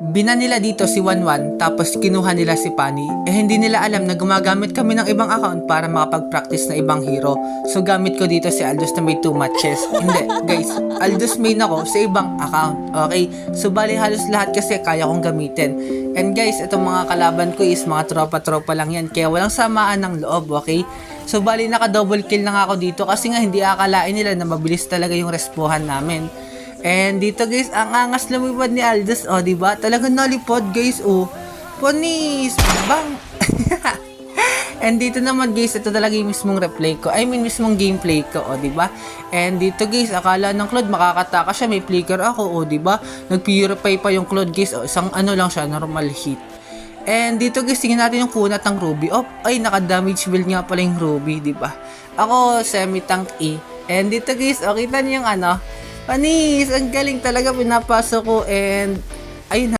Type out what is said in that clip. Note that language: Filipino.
Bina nila dito si Wanwan tapos kinuha nila si Pani. Hindi nila alam na gumagamit kami ng ibang account para makapag-practice na ibang hero. So gamit ko dito si Aldous na may 2 matches. Hindi guys, Aldous main ako sa ibang account. Okay, so bali halos lahat kasi kaya kong gamitin. And guys, itong mga kalaban ko is mga tropa-tropa lang yan, kaya walang samaan ng loob. Okay, so bali naka double kill na nga ako dito kasi nga hindi akalain nila na mabilis talaga yung respohan namin. And dito guys, ang angas lumipad ni Aldous, oh, diba? Talagang nalipad guys, oh. Panis! Bang! And dito naman guys, ito talaga yung mismong replay ko. I mean, mismong gameplay ko, oh, diba? And dito guys, akala ng Claude makakataka siya, may flicker ako, oh, diba? Nag-purify pa yung Claude guys, oh, isang ano lang siya, normal hit. And dito guys, tingnan natin yung kunat ng Ruby. Oh, ay, naka-damage build nga pala yung Ruby, diba? Ako, semi-tank E. And dito guys, oh, kita niyo yung ano, panis, ang galing talaga, pinapasok ko and ayun.